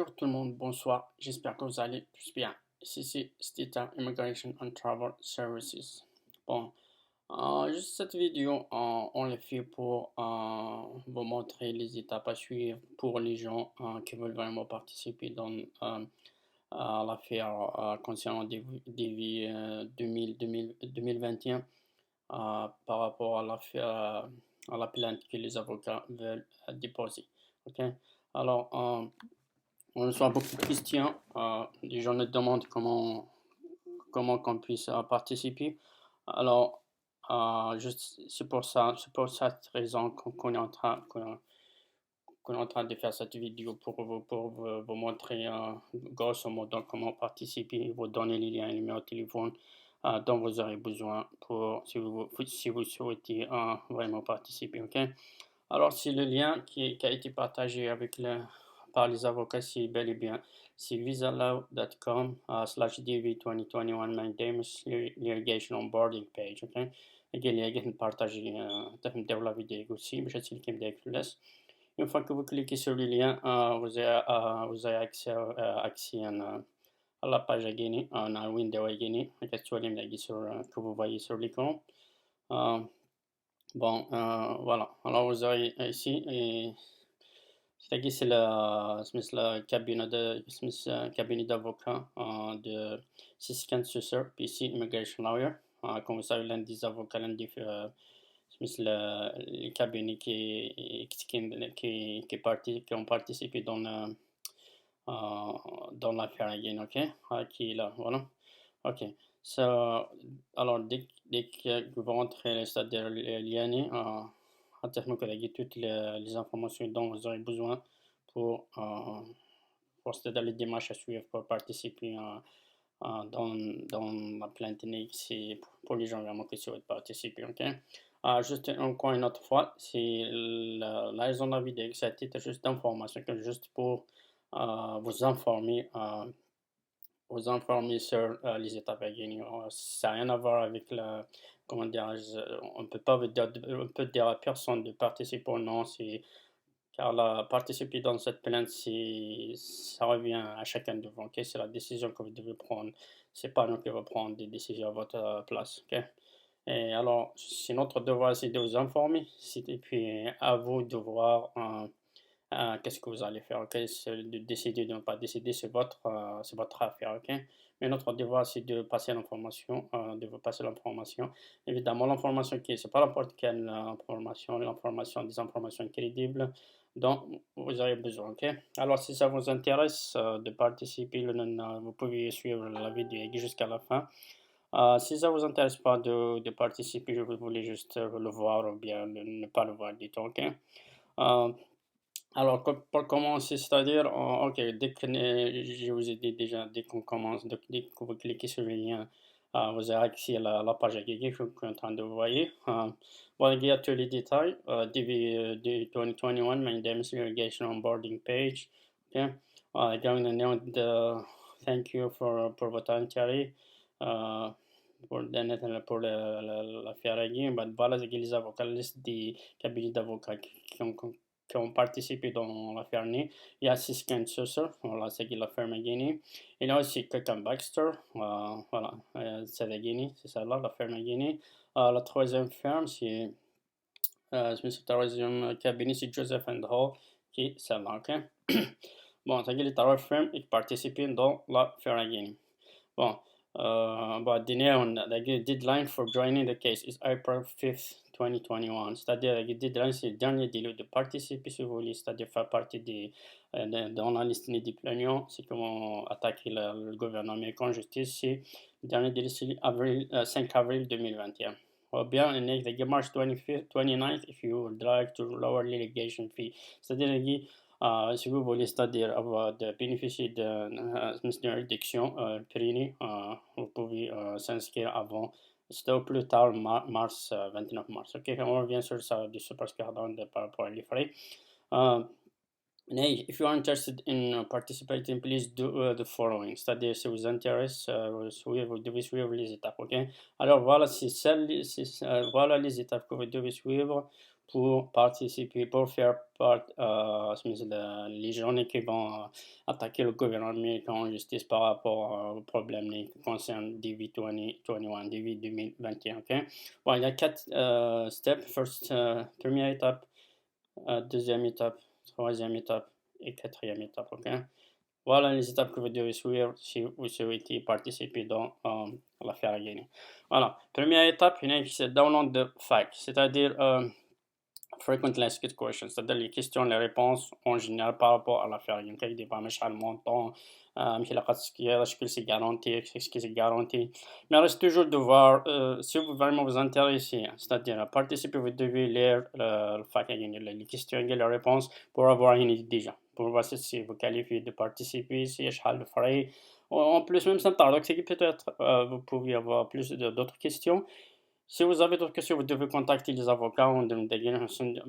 Bonjour tout le monde, bonsoir, j'espère que vous allez tous bien. Ici c'est Stita Immigration and Travel Services. Bon, juste cette vidéo, on l'a fait pour vous montrer les étapes à suivre pour les gens qui veulent vraiment participer dans à l'affaire concernant des vies 2021 par rapport à l'affaire, à la plainte que les avocats veulent déposer. Ok, alors, on reçoit beaucoup de questions. Les gens nous demandent comment qu'on puisse participer. Alors, c'est pour cette raison qu'on est qu'on est en train de faire cette vidéo pour vous montrer grosso modo comment participer, vous donner les liens et les numéros de téléphone dont vous aurez besoin pour si vous souhaitez vraiment participer. Ok? Alors, c'est le lien qui a été partagé par les avocats, c'est bel et bien, c'est visalaw.com /DV2021 mandamus litigation onboarding page. Ok? اللي قاعد نبارطاجي تفهم داولا فيديو aussi باش تسلكي بداك الناس. Une fois que vous cliquez sur le lien, vous avez accès à la page à gagner, à la window à gagner, que vous voyez sur l'écran. Bon, voilà. Alors, vous aurez ici, et c'est le cabinet d'avocat de Siskan Susser, PC Immigration Lawyer. Comme vous savez, l'un des avocats, les cabinets qui ont participé dans l'affaire again, ok? Qui est là, voilà. Ok. So, alors, dès que vous rentrez, c'est-à-dire l'IANI, هتحمل toutes les informations dont vous aurez besoin pour, c'est-à-dire les démarches à suivre pour participer dans la plainte c'est pour les gens vraiment qui souhaitent participer, ok? Juste encore une autre fois, c'est la raison de la vidéo, c'est juste d'information, juste pour vous informer sur les étapes à gagner. Ça n'a rien à voir avec comment dire, on ne peut dire à personne de participer ou non, car participer dans cette plainte, ça revient à chacun de vous, ok? C'est la décision que vous devez prendre. C'est pas nous qui allons prendre des décisions à votre place, ok? Et alors, c'est notre devoir, c'est de vous informer, et puis à vous de voir qu'est-ce que vous allez faire, ok? C'est de décider de ne pas décider, c'est votre affaire, ok? Mais notre devoir, c'est de passer l'information, de vous passer l'information. Évidemment, l'information c'est pas n'importe quelle information, des informations crédibles dont vous aurez besoin, ok? Alors, si ça vous intéresse de participer, vous pouvez suivre la vidéo jusqu'à la fin. Si ça vous intéresse pas de participer, je voulais juste le voir ou bien ne pas le voir du tout, ok? Euh, alors, pour commencer, c'est-à-dire, ok, je vous ai dit déjà, dès qu'on commence, dès que vous cliquez sur le lien, vous avez accès à la page à Guigui que vous êtes en train de voir. Bon, il y a tous les détails, DV 2021, my Dems Irrigation Onboarding Page. Ok, going to note thank you pour votre intérêt, pour l'affaire à Guigui. Voilà, les avocats, la liste des cabinets d'avocats qui ont participé dans l'affaire NI. Il y a Siskan Susser, voilà, c'est qui la firme Guinée. Il y a aussi Kirkham Baxter, voilà, c'est la Guinée, c'est ça là, la firme Guinée. La troisième firme, c'est le troisième cabinet, c'est Joseph and Hall, qui est celle-là, ok? Bon, c'est les trois firmes qui participent dans la firme Guinée. Bon, but the deadline for joining the case is April 5th, 2021. C'est-à-dire, le deadline, c'est le dernier délai de participer, si vous voulez, c'est-à-dire faire partie dans la liste des plaignants, c'est comment attaquer le gouvernement américain en justice, c'est le dernier délai, c'est 5 avril 2021. Or bien, the March 25th, 29th, if you would like to lower litigation fee. C'est-à-dire, si vous voulez, c'est-à-dire de bénéficier d'une réduction pérennisée, vous pouvez s'inscrire avant, c'était au plus tard mars, 29 mars. Ok, on revient sur ça du superscardant par rapport aux frais. If you are interested in participating, please do the following. C'est-à-dire, si vous intéresse, vous devez suivre les étapes, ok? Alors, voilà, voilà les étapes que vous devez suivre pour participer, pour faire part, les journées qui vont attaquer le gouvernement américain en justice par rapport aux problèmes qui concernent DV 2021, DV 2021, ok? Bon, il y a quatre steps. Première étape, deuxième étape, troisième étape et quatrième étape, ok? Voilà les étapes que vous devez suivre si vous souhaitez participer dans l'affaire à gagner. Voilà, première étape, c'est download the fact, c'est-à-dire frequently asked questions, c'est-à-dire les questions, les réponses en général par rapport à l'affaire à gagner. Il dit pas le montant, est-ce que c'est garanti, est-ce que c'est garanti. Mais il reste toujours de voir si vous vraiment vous intéressez, c'est-à-dire participer, vous devez lire le fact à gagner, les questions et les réponses pour avoir une idée déjà. Pour voir si vous qualifiez de participer, si je le ferai. En plus, même sans tarder, c'est que peut-être vous pouvez avoir plus d'autres questions. Si vous avez d'autres questions, vous devez contacter les avocats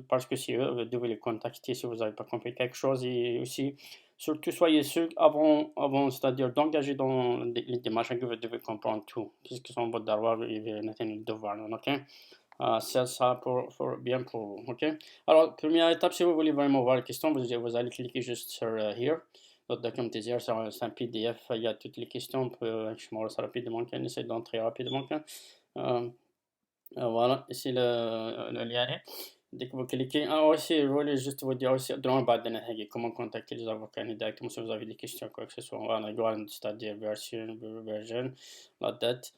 parce que c'est eux, vous devez les contacter si vous n'avez pas compris quelque chose. Et aussi, surtout, soyez sûr avant c'est-à-dire d'engager dans les démarches que vous devez comprendre tout. Qu'est-ce que sont vos devoirs et les devoirs, ok? C'est ça bien pour vous, ok? Alors, première étape, si vous voulez vraiment voir les questions, vous allez cliquer juste sur Here. Votre document c'est un PDF, il y a toutes les questions, je me rapidement, essayer d'entrer rapidement. Voilà, ici le lien est. Dès que vous cliquez, aussi, je voulais juste vous dire aussi, comment contacter les avocats directement si vous avez des questions, quoi que ce soit. Voilà, c'est-à-dire version, la date.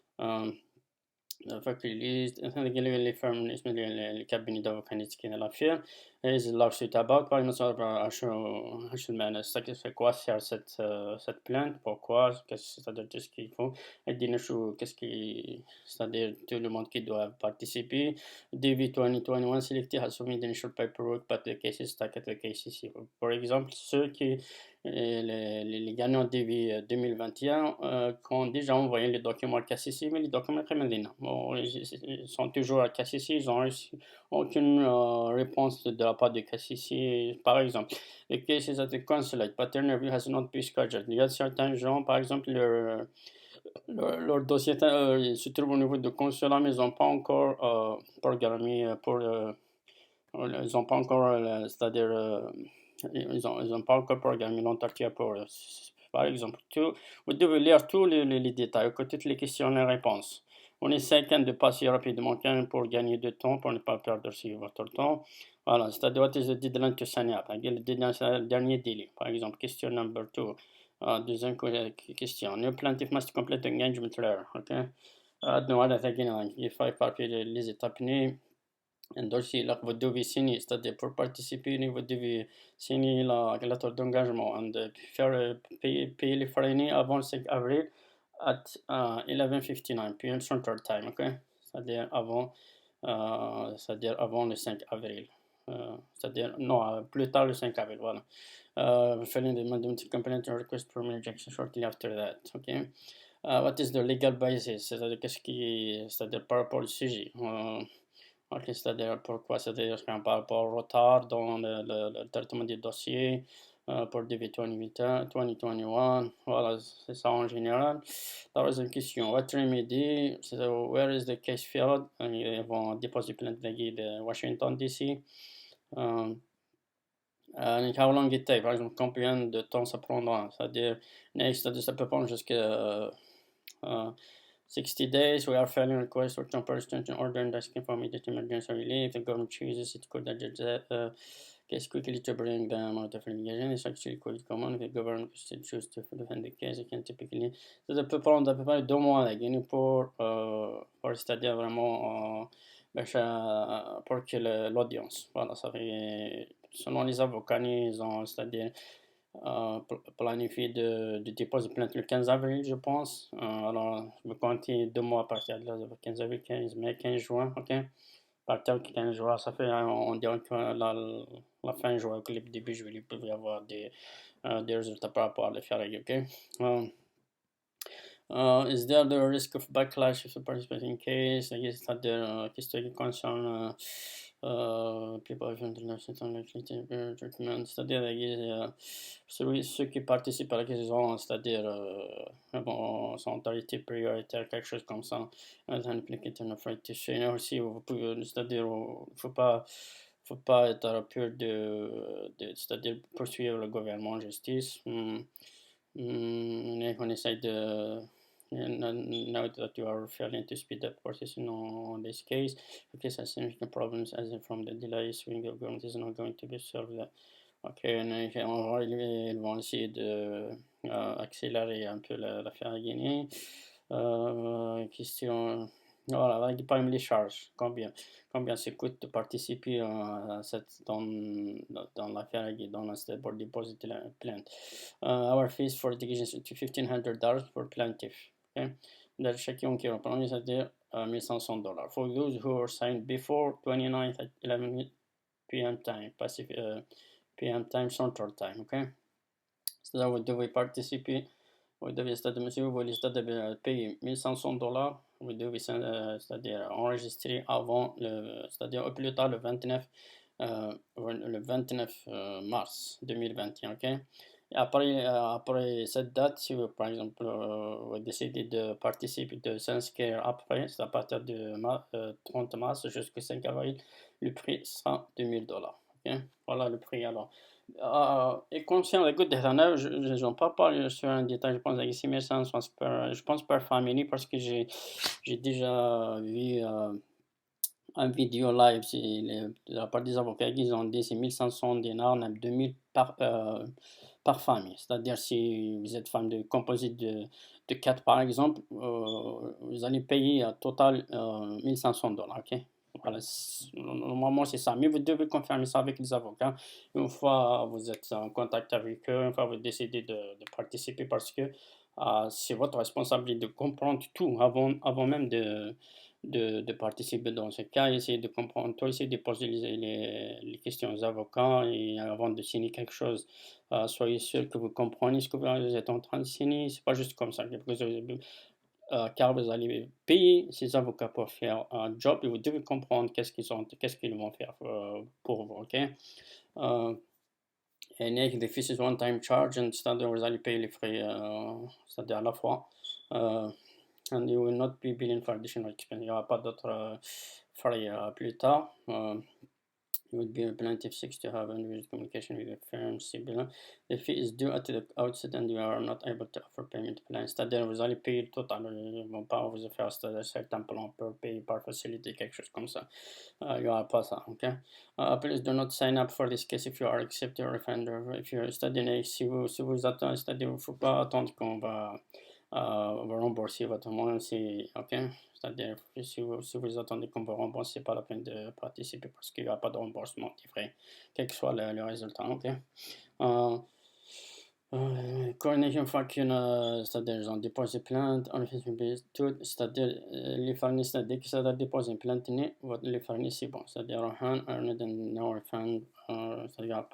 فكريليست اللي فهم اسم الكابيني d'avocats qui est l'affaire et the lawsuit about par exemple شو المعنى c'est quoi cette plainte pourquoi c'est-à-dire qu'est-ce qu'il faut ادينا qu'est-ce qui c'est-à-dire tout le monde qui doit participer DV 2021 selected has submitted initial paperwork but the cases stuck at the KCC par exemple ceux qui les gagnants DV 2021 qui ont déjà envoyé les documents à KCC, mais les documents bon, ils sont toujours à KCC, ils n'ont reçu aucune réponse de la part de KCC. Par exemple, the case is at the consulate, but their interview has not been scheduled. Il y a certains gens, par exemple, leur dossier se trouve au niveau de consulat, mais ils n'ont pas encore programmé ils n'ont pas encore, c'est-à-dire, ils ont pas encore programmé l'entretien pour, par exemple, vous devez lire tous les détails, toutes les questions et les réponses. On essaie de passer rapidement pour gagner du temps, pour ne pas perdre votre temps. Voilà, c'est-à-dire, what is the deadline to sign up? Le dernier délai. Par exemple, question number 2. Deuxième question. New plaintiff must complete engagement letter. OK? voilà, il faut parler les étapes. Dossier, là, vous devez signer, c'est-à-dire pour participer, vous devez signer la lettre d'engagement et payer les frais avant le 5 avril at 11:59 p.m. Central Time, ok? C'est-à-dire avant le 5 avril. C'est-à-dire, non, plus tard le 5 avril, voilà. Filling the mandatory complaint and request for rejection shortly after that, ok? What is the legal basis? C'est-à-dire, c'est-à-dire par rapport au sujet. Ok, c'est-à-dire pourquoi? C'est-à-dire par rapport au retard dans le traitement des dossiers pour DV 2021, voilà, c'est ça en général. La deuxième question, what remedy? Where is the case filed? Ils vont déposer plainte de Washington DC. How long it take? Par exemple, combien de temps ça prendra? C'est-à-dire, ça peut prendre jusqu'à 60 days. We are filing request for temporary extension order and asking for immediate emergency relief. The government chooses it could adjust that case quickly to bring them out of litigation. It's actually quite common. The government still choose to defend the case. It can typically. Ça peut prendre à peu près 2 mois pour c'est-à-dire vraiment pour que l'audience. Voilà, ça fait selon les avocats, ils ont, c'est-à-dire planifié de déposer plainte le 15 avril, je pense. Alors, je vais compter 2 mois à partir de là, 15 avril, 15 mai, 15 juin, ok? À partir de 15 juin, ça fait, on dirait que la fin juin, que le début juillet, il peut y avoir des résultats par rapport à l'affaire, ok? Is there the risk of backlash if the participating case? I guess c'est-à-dire question qui concerne people of international treatment, c'est-à-dire ceux qui participent à la question, c'est-à-dire bon, sont autorité prioritaire, quelque chose comme ça. Aussi, c'est-à-dire il faut pas faut pas être pur c'est-à-dire poursuivre le gouvernement en justice. On essaie de now that you are failing to speed up process on this case, because I significant problems as in from the delays when the government is not going to be solved. Ok, ils vont essayer de accélérer un peu l'affaire à Guinée. Question, voilà, avec parmi les charges, combien ça coûte de participer dans l'affaire dans la step pour déposer la plainte. Our fees for litigation is to $1,500 for plaintiff. Okay, chacun qui reprend, c'est-à-dire $1,500. For those who are signed before 29th at 11 p.m. time, Pacific PM time, Central Time, ok? C'est-à-dire vous devez participer, vous devez, c'est-à-dire monsieur, vous voulez c'est-à-dire payer $1,500, vous devez c'est-à-dire enregistrer avant, c'est-à-dire au plus tard le 29 mars 2021, ok? Et après cette date, si vous, par exemple, vous décidez de participer, de s'inscrire après, c'est à partir de 30 mars jusqu'au 5 avril, le prix sera $2,000. Ok? Voilà le prix alors. Et concernant les coûts de Rana, je n'en parle pas sur un détail, je pense avec 6500 je pense par famille parce que j'ai déjà vu un vidéo live de la part des avocats qui ont dit c'est 1500 dinars, 2000 par famille. C'est-à-dire si vous êtes femme de composite de 4 par exemple, vous allez payer un total $1,500. Ok? Voilà, normalement c'est ça. Mais vous devez confirmer ça avec les avocats. Une fois vous êtes en contact avec eux, une fois vous décidez de participer parce que c'est votre responsabilité de comprendre tout avant même de participer dans ce cas, essayer de comprendre tout, essayer de poser les questions aux avocats et avant de signer quelque chose, soyez sûr que vous comprenez ce que vous êtes en train de signer. C'est pas juste comme ça, car vous allez payer ces avocats pour faire un job et vous devez comprendre qu'est-ce qu'ils vont faire pour vous, ok? Et the fees is one-time charge, c'est-à-dire vous allez payer les frais, c'est-à-dire à la fois. And you will not be billing for additional expense. Il n'y aura pas d'autres frais plus tard. It would be a plaintiff seeks to have individual communication with the firm CBLA. The fee is due at the outset and you are not able to offer payment plan. C'est-à-dire vous allez payer le total. Ils ne vont pas vous faire certains plans pour payer par facilité, quelque chose comme ça. Il n'y aura pas ça, ok? Please do not sign up for this case if you are accepted or offender. C'est-à-dire si vous attendez, c'est-à-dire il ne faut pas attendre qu'on va rembourser votre monnaie, ok? C'est-à-dire, si vous attendez qu'on vous rembourse, c'est pas la peine de participer parce qu'il n'y a pas de remboursement des frais, quel que soit le résultat, ok? Coordination Function, c'est-à-dire ils ont déposé plainte, c'est-à-dire les fournisseurs, c'est-à-dire que ça doit déposer une plainte, les fournisseurs, c'est bon, c'est-à-dire earned and no refund, c'est-à-dire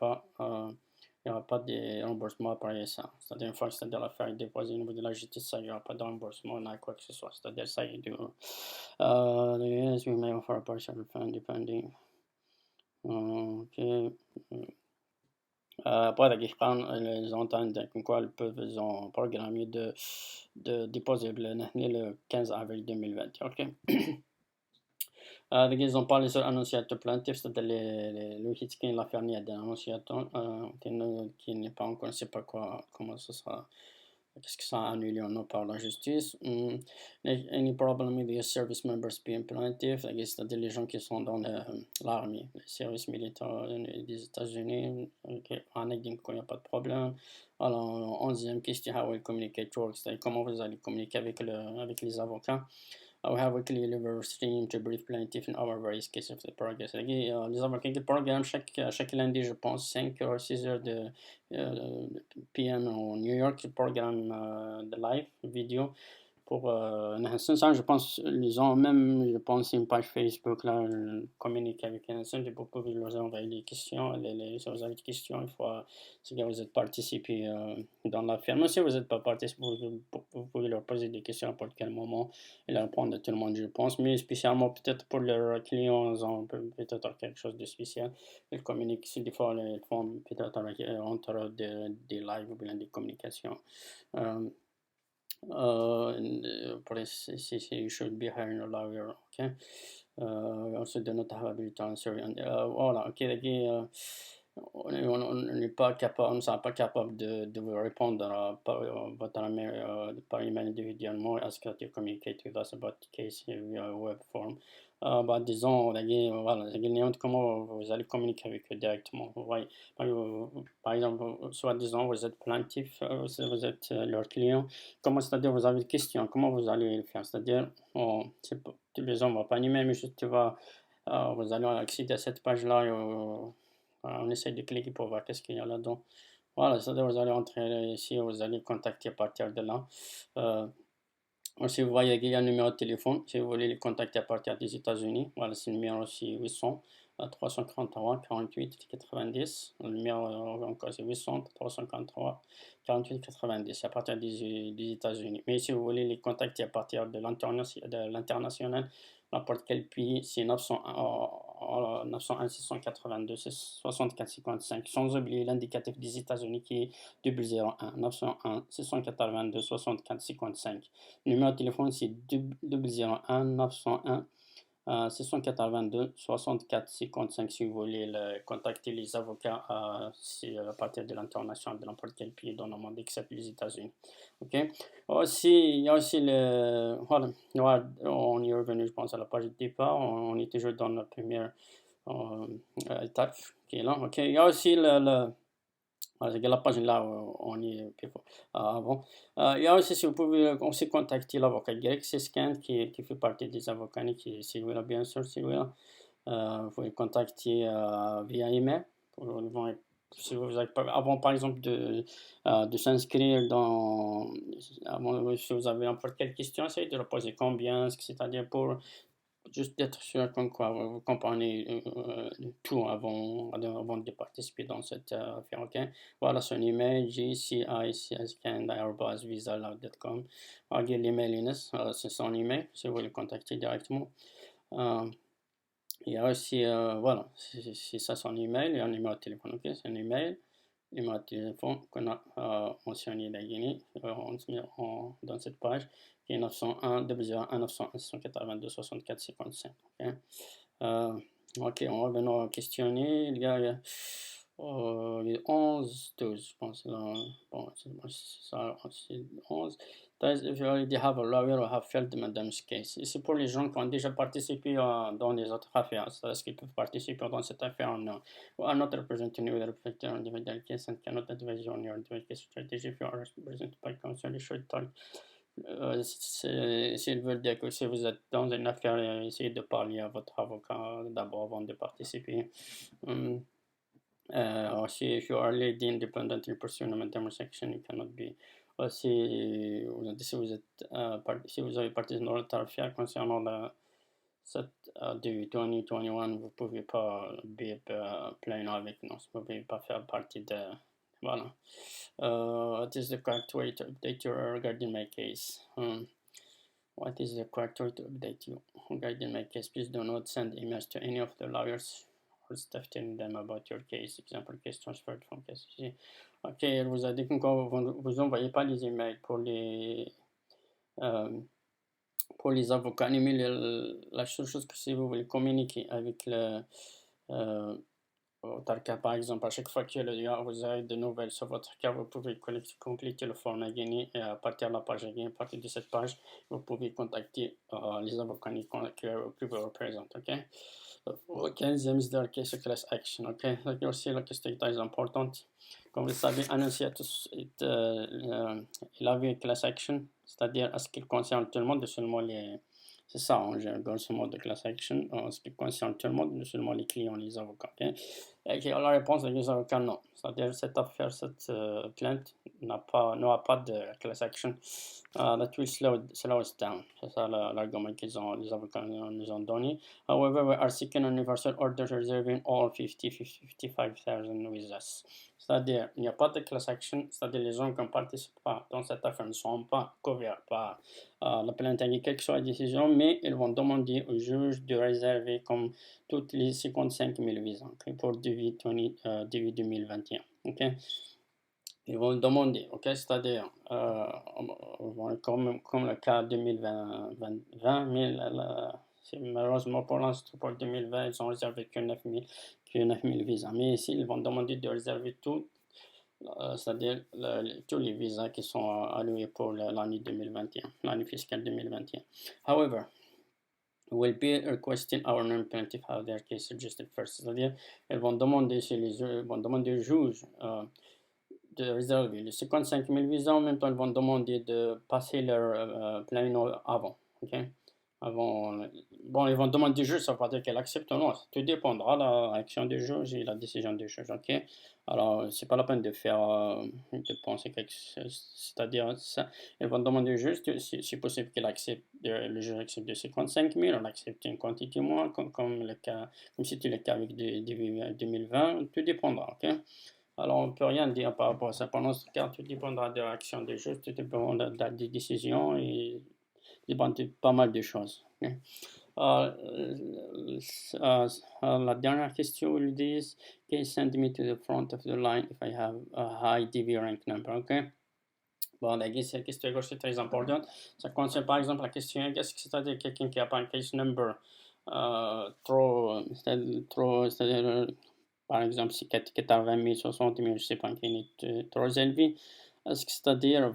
il n'y aura pas de remboursement après ça. C'est-à-dire, une fois que c'est-à-dire l'affaire est déposée au niveau de la justice, ça, il n'y aura pas de remboursement, on a quoi que ce soit. C'est-à-dire, ça, il est yes, we may offer a partial refund depending. Ok. Après, ils entendent comme quoi ils ont programmé de déposer le 15 avril 2020. Ok. Ils ont parlé sur annonciateur plaintif, c'est-à-dire le hit qui l'a fait d'un annonciateur qui n'est pas encore, on ne sait pas comment ça sera. Qu'est-ce que ça a annulé ou non par la justice? Any problem with the service members being plaintiff? C'est-à-dire les gens qui sont dans l'armée, les services militaires des États-Unis. En il n'y a pas de problème. Alors, 11e question, how will communicate works? C'est-à-dire comment vous allez communiquer avec les avocats? We have weekly live stream to brief plaintiff in our various cases of the progress. Les avocats du programme chaque lundi, je pense, 5 ou 6 heures de PM au New York, le programme de live vidéo pour Nansen. Je pense ils ont même, je pense, une page Facebook là, communiquer avec Nansen pour pouvoir leur envoyer des questions. Si vous avez des questions, il faut, si vous êtes participé dans la firme. Si vous n'êtes pas participé, vous pouvez leur poser des questions à n'importe quel moment et leur répondre à tout le monde, je pense. Mais spécialement peut-être pour leurs clients, ils ont peut-être quelque chose de spécial. Ils communiquent, si des fois, ils font peut-être entre des lives ou bien des communications. You should be hiring a lawyer, okay? Also de not have ability to answer. Voilà, ok, on n'est pas capable, on ne sera pas capable de vous répondre par email individuellement. Ask that you communicate with us about the case via web form. Bah, disons, voilà, comment vous allez communiquer avec eux directement. Ouais. Par exemple, soit disons, vous êtes plaintif, vous êtes leur client. Comment, c'est-à-dire, vous avez des questions, comment vous allez le faire? C'est-à-dire, c'est pas, tu les envoies pas un email, mais juste tu vas, vous allez accéder à cette page-là. Voilà, on essaie de cliquer pour voir qu'est-ce qu'il y a là-dedans. Voilà, c'est-à-dire vous allez entrer ici, vous allez contacter à partir de là. Si vous voyez qu'il y a un numéro de téléphone, si vous voulez les contacter à partir des États-Unis, voilà, c'est le numéro aussi 800 343 48 90. Le numéro encore c'est 800 343 48 90 à partir des États-Unis. Mais si vous voulez les contacter à partir de l'international, n'importe quel pays, c'est 901 682 64 55, sans oublier l'indicatif des États-Unis qui est 001 901 682 64 55. Le numéro de téléphone, c'est 001 901 682 64 55 si vous voulez contacter les avocats à partir de l'international de n'importe quel pays dans le monde except les États-Unis. Ok. Aussi, il y a aussi voilà, on est revenu, je pense, à la page de départ. On est toujours dans la première étape qui est là. Ok. Il y a aussi la page là où on est avant. Il y a aussi, si vous pouvez aussi contacter l'avocat Greg Siskin qui fait partie des avocats qui est Sylvia, bien sûr, Sylvia. Vous pouvez contacter via email. Si vous avez, avant, par exemple, de s'inscrire si vous avez n'importe quelle question, essayez de la poser combien, c'est-à-dire pour juste d'être sûr comme quoi vous comprenez tout avant de participer dans cette affaire. Ok. Voilà son email gcicscan@visa.com. L'email Ines, c'est son email si vous voulez le contacter directement. Il y a aussi, voilà, c'est ça son email, il y a un numéro de téléphone. Ok, c'est un email, numéro de téléphone qu'on a mentionné la Guinée dans cette page qui est 901 001 901 682 64 55. Ok, ok, on revient au questionnaire. Il y a 11, 12, je pense. Bon, c'est ça, c'est 11. If you already have a lawyer or have filed the madam's case. Et c'est pour les gens qui ont déjà participé dans les autres affaires. Est-ce qu'ils peuvent participer dans cette affaire ou non? We are not representing you with respect to individual case and cannot advise you on your individual case strategy if you are represented by counsel. You should talk. S'ils veulent dire que si vous êtes dans une affaire, essayez de parler à votre avocat d'abord avant de participer. Also, if you are lady independent in pursuing a madam section, you cannot be. Si vous avez participé dans notre affaire concernant cette du 2021, vous ne pouvez pas plaindre avec nous, vous ne pouvez pas faire partie de. Voilà. What is the correct way to update you regarding my case? What is the correct way to update you regarding my case? Please do not send emails to any of the lawyers or staff telling them about your case. Example, case transferred from case. Ok, elle vous a dit que vous n'envoyez pas les emails pour les avocats. Mais la seule chose que si vous voulez communiquer avec votre cas, par exemple, à chaque fois que vous avez de nouvelles sur votre cas, vous pouvez compléter le format Guinée et à partir de la page Guinée, à partir de cette page, vous pouvez contacter les avocats qui vous représentent. Ok. Ok, is the case of class action. Ok, donc aussi la question très importante. Comme vous savez, Annonciatus il avait class action, c'est-à-dire à ce qu'il concerne tout le monde, seulement les. C'est ça, grosso modo, class action, en ce qui concerne tout le monde, seulement les clients, les avocats. Okay? Et la réponse des avocats, non. C'est-à-dire cette affaire, cette plainte n'aura pas de class action. That will slow us down. C'est ça l'argument les avocats nous ont donné. However, we are seeking a universal order reserving all 55,000 with us. C'est-à-dire, il n'y a pas de class action, c'est-à-dire les gens qui ne participent pas dans cette affaire ne seront pas couverts par la plainte, quelle que soit la décision, mais ils vont demander au juge de réserver comme toutes les 55 000 visas pour début 2021. Okay? Ils vont demander, okay? C'est-à-dire, comme le cas 2020, Malheureusement pour l'instant, pour 2020, ils ont réservé que 9000 visas. Mais ici, ils vont demander de réserver tout, c'est-à-dire tous les visas qui sont alloués pour l'année 2021, l'année fiscale 2021. However, will be requesting our non-plaintiff have their case adjusted first. C'est-à-dire, ils vont demander au juge de réserver les 55 000 visas. En même temps, ils vont demander de passer leur plein avant. Ok? Avant, bon, ils vont demander au juge, ça veut pas dire qu'elle accepte ou non. Tout dépendra de l'action du juge et la décision du juge. Ok? Alors, c'est pas la peine de penser quelque chose. C'est-à-dire, ils vont demander au juge, c'est possible qu'il accepte, le juge accepte de 55 000, on accepte une quantité moins, comme c'était le cas avec 2020. Tout dépendra. Ok? Alors, on ne peut rien dire par rapport à ça. Pendant ce cas, tout dépendra de l'action des juges, tout dépendra des décisions et dépend de pas mal de choses. Okay? La dernière question, ils disent, can you send me to the front of the line if I have a high DV rank number? Okay? Bon, la question gauche, c'est très importante. Ça concerne par exemple la question qu'est-ce que c'est-à-dire quelqu'un qui n'a pas un case number c'est-à-dire par exemple, si qui est à 20 000, 60 000, je ne sais pas, qui est trop élevé, est-ce que c'est-à-dire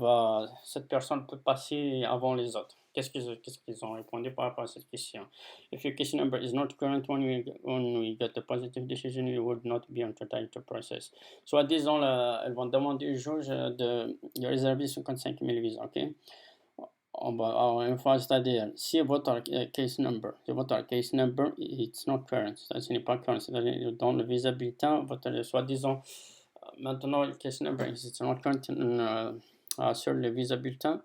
cette personne peut passer avant les autres? Qu'est-ce qu'ils ont répondu par rapport à cette question? If your case number is not current when we get the positive decision, you would not be entitled to process. Soit disons, elles vont demander au juge de réserver 55 000 visas, ok? Une fois, c'est-à-dire, si votre case number, it's not current, ce n'est pas current, c'est-à-dire dans le visa bulletin, votre soi-disant, maintenant le case number is not current sur le visa bulletin,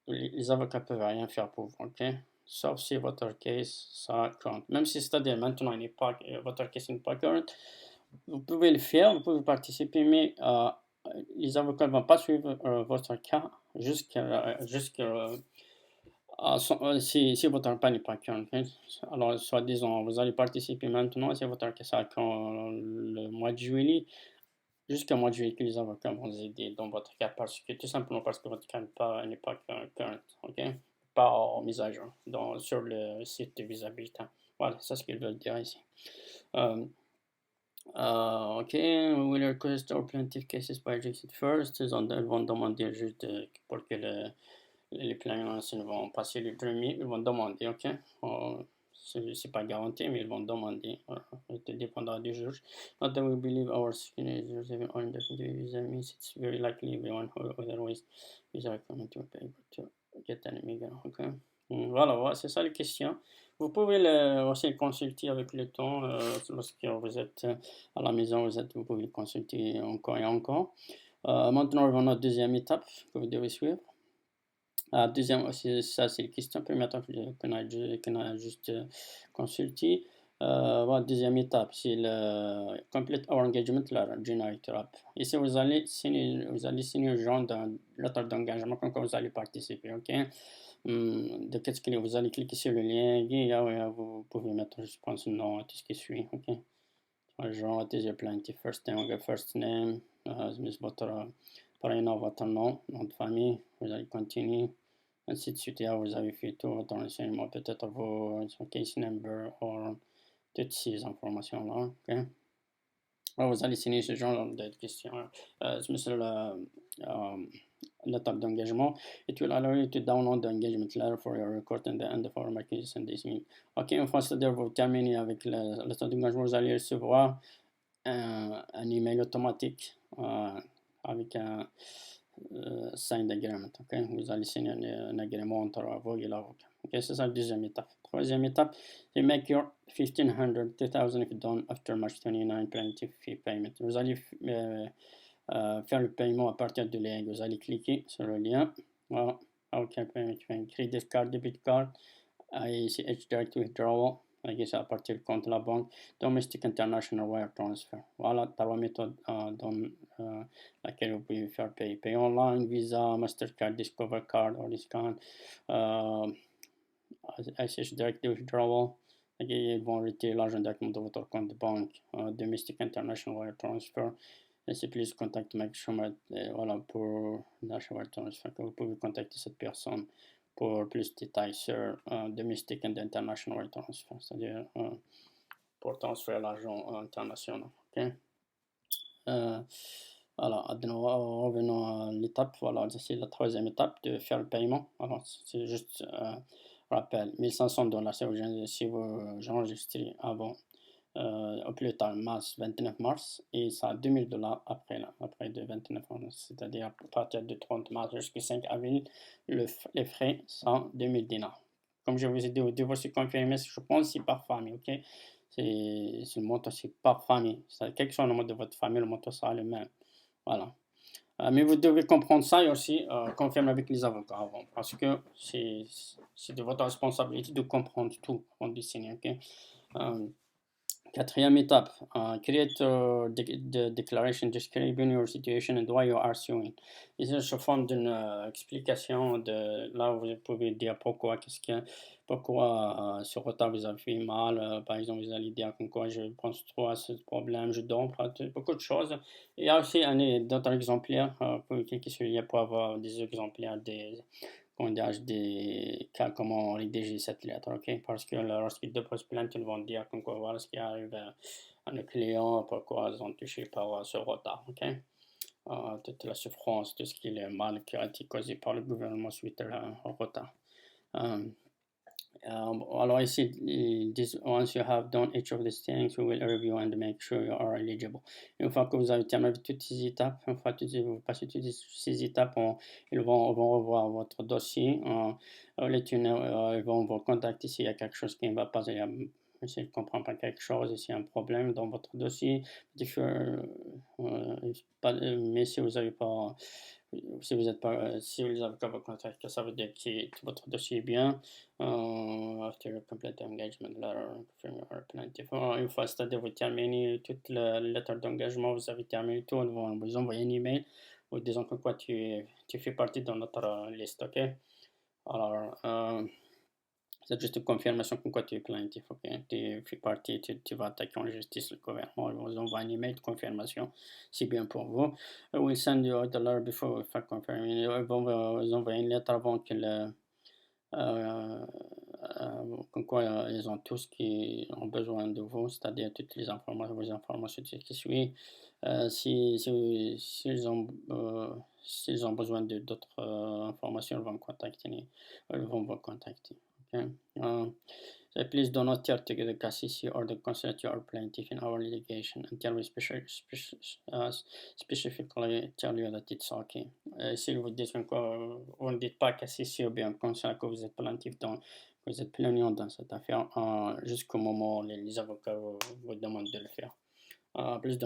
les avocats peuvent rien faire pour vous, ok? Sauf si votre case sera current. Même si c'est-à-dire maintenant votre case n'est pas current, vous pouvez le faire, vous pouvez participer, mais les avocats ne vont pas suivre votre cas jusqu'à si votre cas n'est pas current. Okay? Alors, soit disons, vous allez participer maintenant, si votre cas sera quand le mois de juillet, jusqu'au mois de juillet que les avocats vont vous aider dans votre cas, tout simplement parce que votre cas n'est pas current, ok? Pas en mise à jour sur le site de Visa Bulletin. Voilà, c'est ce qu'ils veulent dire ici. Ok, will request our plaintiff cases by rejected first. Ils vont demander juste pour que les plaignants vont passer le premier. Ils vont demander, ok? C'est pas garanti, mais ils vont demander. It dépendra du juge. Not that we believe our signatures even on indefinite visa means it's very likely everyone who otherwise is recommended to be able to get an immigrant, ok? Voilà, c'est ça les questions. Vous pouvez aussi consulter avec le temps, lorsque vous êtes à la maison, vous pouvez le consulter encore et encore. Maintenant, on va à notre deuxième étape que vous devez suivre. Deuxième, ça c'est la question première qu'on a juste consulté. Voilà, deuxième étape, c'est le Complete Our Engagement Letter Generator App. Ici, vous allez signer un genre de lettre d'engagement quand vous allez participer, ok? De qu'est-ce que vous allez cliquer sur le lien et vous pouvez mettre, je pense, nom, tout ce qui suit, ok? Genre, is your plaintiff first name, votre prénom, votre nom de famille, vous allez continuer, ainsi de suite. Là, vous avez fait tout votre renseignement, peut-être votre case number ou toutes ces informations-là, ok? Alors, vous allez signer ce genre de questions. C'est l'étape d'engagement. It will allow you to download the engagement letter for your record and the end of our market and this mean. Ok, une fois c'est-à-dire vous terminez avec l'étape d'engagement, vous allez recevoir un email automatique avec un signed agreement. Ok, vous allez signer un agrément entre vous et l'avocat. Ok, c'est ça la deuxième étape. Troisième étape, c'est make your 1500 2000 if done after March 29 plaintiff fee payment. Vous allez faire le paiement à partir de lien. Vous allez cliquer sur le lien. Voilà. OK, credit card, debit card, ACH direct withdrawal. C'est à partir du compte de la banque. Domestic International Wire Transfer. Voilà, trois méthodes dans laquelle vous pouvez faire payer. Pay online, Visa, Mastercard, Discover Card, or Discount. ACH direct withdrawal. Ils vont retirer l'argent directement de votre compte de banque. Domestic International Wire Transfer. Et please contact Mike Schumer, voilà, pour l'achat wire transfer. Vous pouvez contacter cette personne pour plus de détails sur domestic and international wire transfer, c'est-à-dire pour transférer l'argent international. Ok. Voilà, revenons à l'étape, voilà, c'est la troisième étape de faire le paiement. Alors, c'est juste rappel, $1 500 si vous enregistrez avant, au plus tard mars, 29 mars, et ça a $2000 après, après de 29 mars, c'est-à-dire à partir de 30 mars jusqu'au 5 avril, les frais sont 2000 dinars. Comme je vous ai dit au début, c'est confirmé, je pense, c'est par famille, ok? Le montant, c'est par famille. Quel que soit le nom de votre famille, le montant sera le même. Voilà. Mais vous devez comprendre ça et aussi confirmer avec les avocats avant, parce que c'est de votre responsabilité de comprendre tout avant de signer, ok? Quatrième étape, create the declaration describing your situation and why you are suing. Ici, sous forme d'une explication de là où vous pouvez dire pourquoi ce retard vous a fait mal. Par exemple, vous allez dire comme quoi je pense trop à ce problème, je dors, beaucoup de choses. Il y a aussi d'autres exemplaires pour cliquer sur le lien pour avoir des exemplaires des cas, comment rédiger cette lettre, ok? Parce que lorsqu'ils déposent plainte, ils vont dire comme quoi voilà ce qui arrive à nos clients, pourquoi ils ont touché par ce retard, ok? Toute la souffrance, tout ce qui est mal qui a été causé par le gouvernement suite au retard. Alors ici, ils disent, once you have done each of these things, we will review and make sure you are eligible. Une fois que vous avez terminé toutes ces étapes, une fois que vous passez toutes ces étapes, ils vont revoir votre dossier. Ils vont vous contacter s'il y a quelque chose qui ne va pas. S'ils ne comprennent pas quelque chose, s'il y a un problème dans votre dossier, mais si vous n'avez pas si vous êtes pas, si vous avez pas votre contact, ça veut dire que votre dossier est bien. After complete engagement letter, une fois, c'est-à-dire vous terminez toute la lettre d'engagement, vous avez terminé tout, on va vous envoyer un email vous disant que quoi tu fais partie de notre liste, ok? Alors, c'est juste une confirmation comme quoi tu es plaintif, ok? Tu fais partie, tu vas attaquer en justice le gouvernement, ils vous envoient un email de confirmation, c'est bien pour vous. We'll send you out a letter before we fact confirm. Ils vont vous envoyer une lettre avant que comme quoi ils ont tout ce qu'ils ont besoin de vous, c'est-à-dire toutes les informations, vos informations qui suivent. S'ils ont besoin d'autres informations, ils vont vous contacter. Okay? So please do not tell to the KCC or the consulate or plaintiff in our litigation until we specifically tell you that it's okay. S'ils vous disent encore, vous ne dites pas KCC ou bien consulat que vous êtes plaintif vous êtes plaignant dans cette affaire jusqu'au moment où les avocats vous demandent de le faire. Please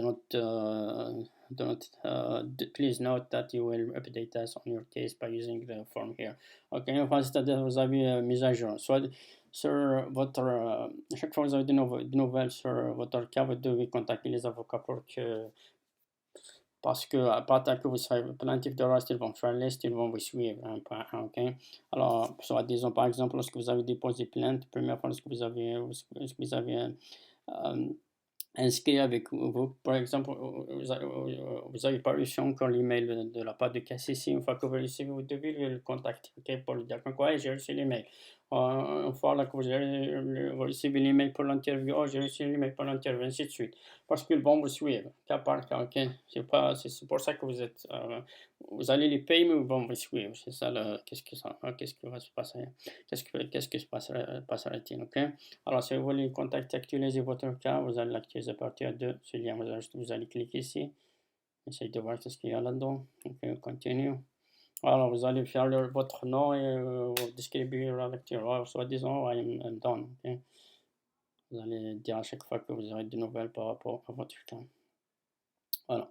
please note that you will update us on your case by using the form here. Ok, enfin, c'est-à-dire vous avez mise à jour. Soit sur votre, chaque fois que vous avez des nouvelles sur votre cas, vous devez contacter les avocats parce que à partir que vous serez plaintif de reste, ils vont faire la liste, ils vont vous suivre un par un, ok? Alors, soit disons par exemple, lorsque vous avez déposé plainte, première fois lorsque vous avez inscrit avec vous, par exemple, vous avez pas reçu encore l'email de la part de KCC, une fois que vous le recevez, vous devez le contacter, ok, pour lui dire quoi, j'ai reçu l'email. Une fois là que vous recevez l'email pour l'interview, j'ai reçu l'email pour l'interview, ainsi de suite. Parce qu'ils vont vous suivre, cas par cas, ok? C'est pour ça que vous allez les payer, mais ils vont vous suivre. C'est ça, qu'est-ce qui va se passer? Qu'est-ce qui se passera-t-il, ok? Alors, si vous voulez contacter, actualiser votre cas, vous allez l'actualiser à partir de ce lien. Vous allez cliquer ici. Essayez de voir ce qu'il y a là-dedans. Ok, continue. Alors, vous allez faire votre nom et vous distribuer la lecture. Soit disant, I'm done. Okay? Vous allez dire à chaque fois que vous aurez des nouvelles par rapport à votre cas. Voilà.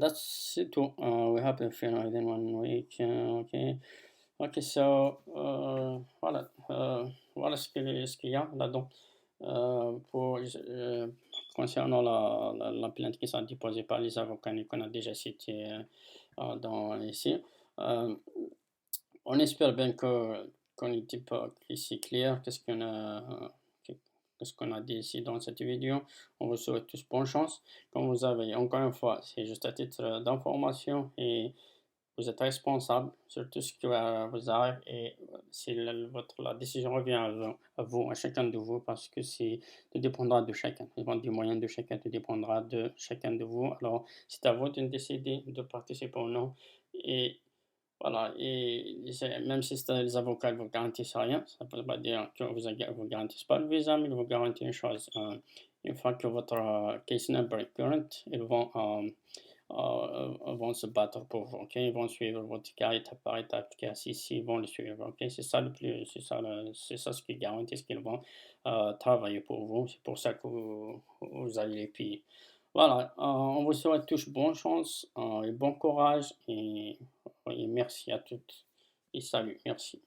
That's it too. We have to finish within 1 week. Okay. Ok, so, voilà. Voilà ce qu'il y a là-dedans. Concernant la plainte qui sont déposée par les avocats qu'on a déjà cités ici. On espère bien qu'on était pas ici clair, qu'est-ce qu'on a dit ici dans cette vidéo. On vous souhaite tous bonne chance. Comme vous avez, encore une fois, c'est juste à titre d'information et vous êtes responsable sur tout ce qui vous arrive et si la décision revient à vous, à chacun de vous, parce que tout dépendra de chacun. Les moyens de chacun, tout dépendra de chacun de vous. Alors, c'est à vous de décider de participer ou non. Et voilà, et même si les avocats ne vous garantissent rien, ça ne veut pas dire que vous garantissent pas le visa, mais ils vous garantissent une chose. Une fois que votre case number est current, vont se battre pour vous, ok? Ils vont suivre votre cas étape par étape, cas si, ils vont le suivre, ok? C'est ça le plus, c'est ça ce qui garantit ce qu'ils vont travailler pour vous. C'est pour ça que vous allez les payer. Voilà, on vous souhaite tous bonne chance et bon courage et merci à toutes et salut, merci.